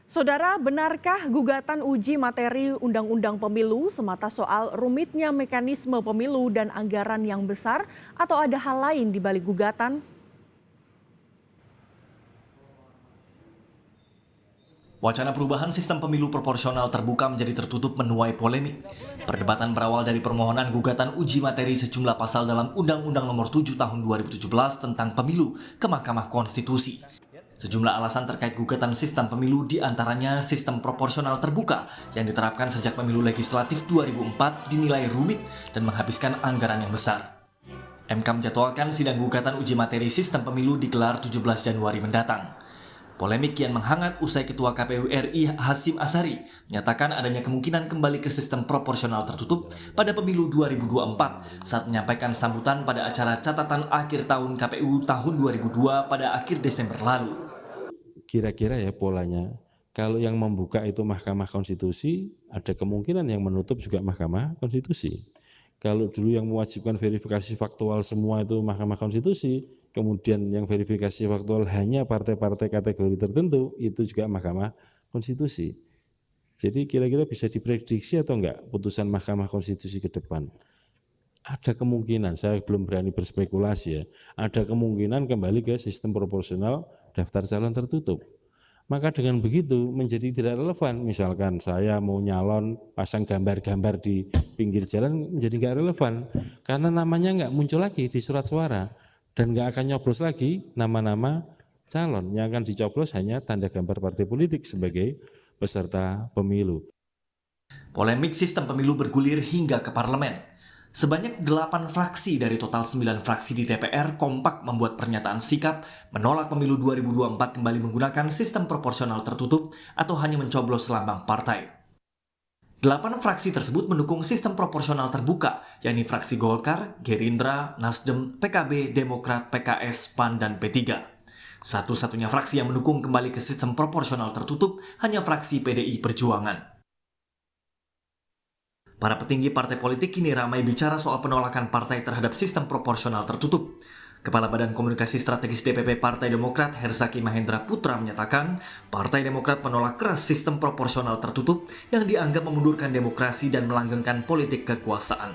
Saudara, benarkah gugatan uji materi Undang-Undang Pemilu semata soal rumitnya mekanisme pemilu dan anggaran yang besar atau ada hal lain di balik gugatan? Wacana perubahan sistem pemilu proporsional terbuka menjadi tertutup menuai polemik. Perdebatan berawal dari permohonan gugatan uji materi sejumlah pasal dalam Undang-Undang Nomor 7 Tahun 2017 tentang pemilu ke Mahkamah Konstitusi. Sejumlah alasan terkait gugatan sistem pemilu diantaranya sistem proporsional terbuka yang diterapkan sejak pemilu legislatif 2004 dinilai rumit dan menghabiskan anggaran yang besar. MK menjadwalkan sidang gugatan uji materi sistem pemilu digelar 17 Januari mendatang. Polemik kian menghangat usai Ketua KPU RI Hasyim Asyari menyatakan adanya kemungkinan kembali ke sistem proporsional tertutup pada pemilu 2024 saat menyampaikan sambutan pada acara catatan akhir tahun KPU tahun 2002 pada akhir Desember lalu. Kira-kira ya polanya, kalau yang membuka itu Mahkamah Konstitusi, ada kemungkinan yang menutup juga Mahkamah Konstitusi. Kalau dulu yang mewajibkan verifikasi faktual semua itu Mahkamah Konstitusi, kemudian yang verifikasi faktual hanya partai-partai kategori tertentu, itu juga Mahkamah Konstitusi. Jadi kira-kira bisa diprediksi atau enggak putusan Mahkamah Konstitusi ke depan? Ada kemungkinan, saya belum berani berspekulasi ya, ada kemungkinan kembali ke sistem proporsional daftar calon tertutup. Maka dengan begitu menjadi tidak relevan. Misalkan saya mau nyalon pasang gambar-gambar di pinggir jalan menjadi nggak relevan. Karena namanya nggak muncul lagi di surat suara. Dan nggak akan nyoblos lagi nama-nama calon. Yang akan dicoblos hanya tanda gambar partai politik sebagai peserta pemilu. Polemik sistem pemilu bergulir hingga ke parlemen. Sebanyak 8 fraksi dari total 9 fraksi di DPR kompak membuat pernyataan sikap menolak pemilu 2024 kembali menggunakan sistem proporsional tertutup atau hanya mencoblos lambang partai. 8 fraksi tersebut mendukung sistem proporsional terbuka, yakni fraksi Golkar, Gerindra, Nasdem, PKB, Demokrat, PKS, PAN, dan P3. Satu-satunya fraksi yang mendukung kembali ke sistem proporsional tertutup hanya fraksi PDI Perjuangan. Para petinggi partai politik kini ramai bicara soal penolakan partai terhadap sistem proporsional tertutup. Kepala Badan Komunikasi Strategis DPP Partai Demokrat Herzaki Mahendra Putra menyatakan Partai Demokrat menolak keras sistem proporsional tertutup yang dianggap memundurkan demokrasi dan melanggengkan politik kekuasaan.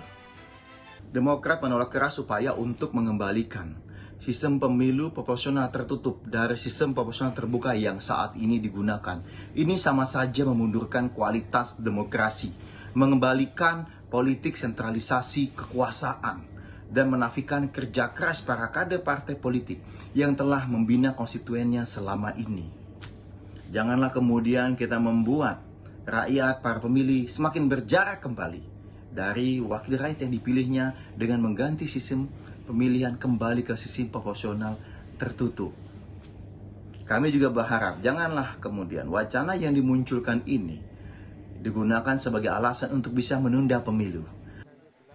Demokrat menolak keras upaya untuk mengembalikan sistem pemilu proporsional tertutup dari sistem proporsional terbuka yang saat ini digunakan. Ini sama saja memundurkan kualitas demokrasi, mengembalikan politik sentralisasi kekuasaan, dan menafikan kerja keras para kader partai politik yang telah membina konstituennya selama ini. Janganlah kemudian kita membuat rakyat, para pemilih semakin berjarak kembali dari wakil rakyat yang dipilihnya dengan mengganti sistem pemilihan kembali ke sistem proporsional tertutup. Kami juga berharap janganlah kemudian wacana yang dimunculkan ini digunakan sebagai alasan untuk bisa menunda pemilu.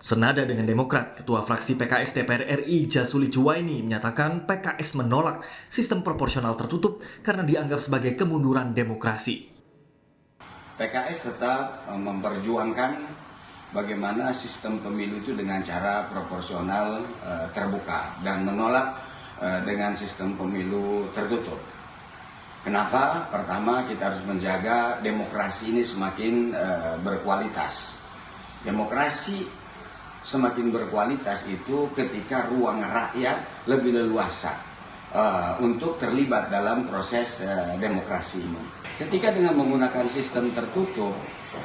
Senada dengan Demokrat, Ketua Fraksi PKS DPR RI Jasuli Juwaini menyatakan PKS menolak sistem proporsional tertutup karena dianggap sebagai kemunduran demokrasi. PKS tetap memperjuangkan bagaimana sistem pemilu itu dengan cara proporsional terbuka dan menolak dengan sistem pemilu tertutup. Kenapa? Pertama, kita harus menjaga demokrasi ini semakin berkualitas. Demokrasi semakin berkualitas itu ketika ruang rakyat lebih leluasa untuk terlibat dalam proses demokrasi ini. Ketika dengan menggunakan sistem tertutup,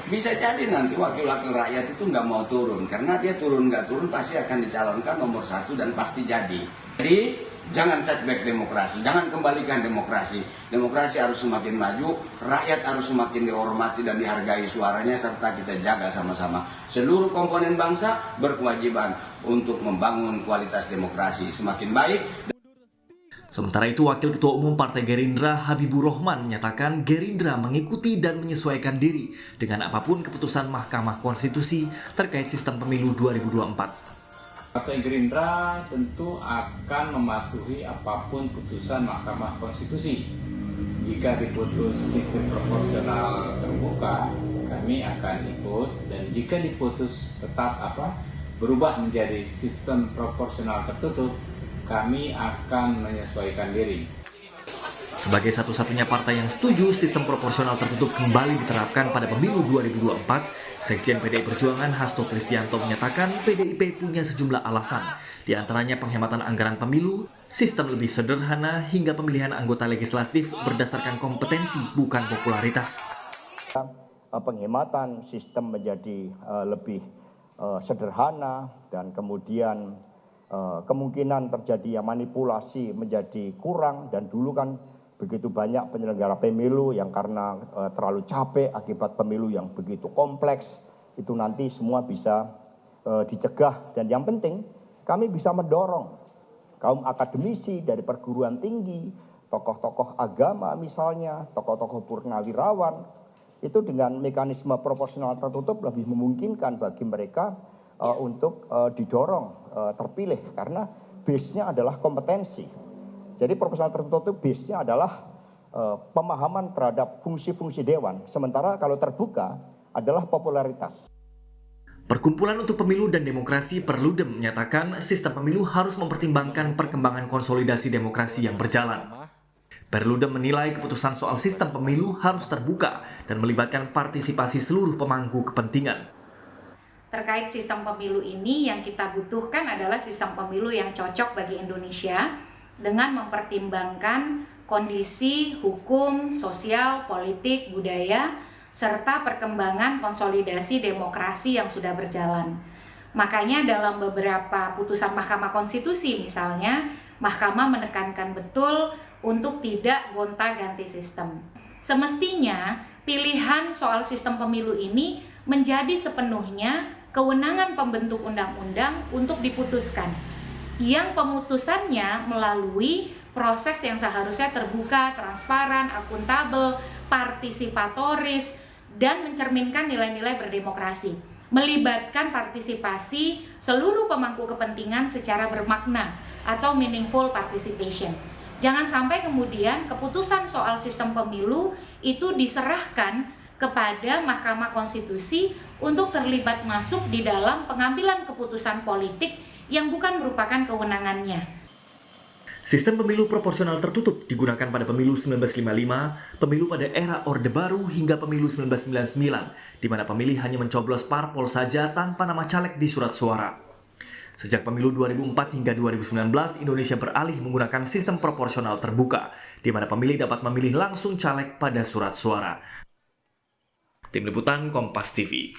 bisa jadi nanti wakil-wakil rakyat itu nggak mau turun. Karena dia turun nggak turun pasti akan dicalonkan nomor 1 dan pasti jadi. Jadi jangan setback demokrasi, jangan kembalikan demokrasi. Demokrasi harus semakin maju, rakyat harus semakin dihormati dan dihargai suaranya, serta kita jaga sama-sama. Seluruh komponen bangsa berkewajiban untuk membangun kualitas demokrasi semakin baik. Sementara itu, Wakil Ketua Umum Partai Gerindra Habibur Rahman menyatakan Gerindra mengikuti dan menyesuaikan diri dengan apapun keputusan Mahkamah Konstitusi terkait sistem pemilu 2024. Partai Gerindra tentu akan mematuhi apapun putusan Mahkamah Konstitusi. Jika diputus sistem proporsional terbuka, kami akan ikut, dan jika diputus tetap berubah menjadi sistem proporsional tertutup, kami akan menyesuaikan diri. Sebagai satu-satunya partai yang setuju sistem proporsional tertutup kembali diterapkan pada pemilu 2024, Sekjen PDI Perjuangan Hasto Kristianto menyatakan PDIP punya sejumlah alasan, di antaranya penghematan anggaran pemilu, sistem lebih sederhana, hingga pemilihan anggota legislatif berdasarkan kompetensi bukan popularitas. Penghematan sistem menjadi lebih sederhana dan kemudian kemungkinan terjadi manipulasi menjadi kurang, dan dulu kan begitu banyak penyelenggara pemilu yang karena terlalu capek akibat pemilu yang begitu kompleks, itu nanti semua bisa dicegah. Dan yang penting kami bisa mendorong kaum akademisi dari perguruan tinggi, tokoh-tokoh agama misalnya, tokoh-tokoh purnawirawan, itu dengan mekanisme proporsional tertutup lebih memungkinkan bagi mereka untuk didorong terpilih, karena base-nya adalah kompetensi. Jadi proporsional tertutup itu base-nya adalah pemahaman terhadap fungsi-fungsi dewan, sementara kalau terbuka adalah popularitas. Perkumpulan untuk Pemilu dan Demokrasi Perludem menyatakan sistem pemilu harus mempertimbangkan perkembangan konsolidasi demokrasi yang berjalan. Perludem menilai keputusan soal sistem pemilu harus terbuka dan melibatkan partisipasi seluruh pemangku kepentingan. Terkait sistem pemilu ini, yang kita butuhkan adalah sistem pemilu yang cocok bagi Indonesia dengan mempertimbangkan kondisi hukum, sosial, politik, budaya, serta perkembangan konsolidasi demokrasi yang sudah berjalan. Makanya dalam beberapa putusan Mahkamah Konstitusi misalnya, Mahkamah menekankan betul untuk tidak gonta-ganti sistem. Semestinya pilihan soal sistem pemilu ini menjadi sepenuhnya kewenangan pembentuk undang-undang untuk diputuskan, yang pemutusannya melalui proses yang seharusnya terbuka, transparan, akuntabel, partisipatoris, dan mencerminkan nilai-nilai berdemokrasi, melibatkan partisipasi seluruh pemangku kepentingan secara bermakna atau meaningful participation. Jangan sampai kemudian keputusan soal sistem pemilu itu diserahkan kepada Mahkamah Konstitusi untuk terlibat masuk di dalam pengambilan keputusan politik yang bukan merupakan kewenangannya. Sistem pemilu proporsional tertutup digunakan pada pemilu 1955, pemilu pada era Orde Baru hingga pemilu 1999, di mana pemilih hanya mencoblos parpol saja tanpa nama caleg di surat suara. Sejak pemilu 2004 hingga 2019, Indonesia beralih menggunakan sistem proporsional terbuka, di mana pemilih dapat memilih langsung caleg pada surat suara. Tim Liputan Kompas TV.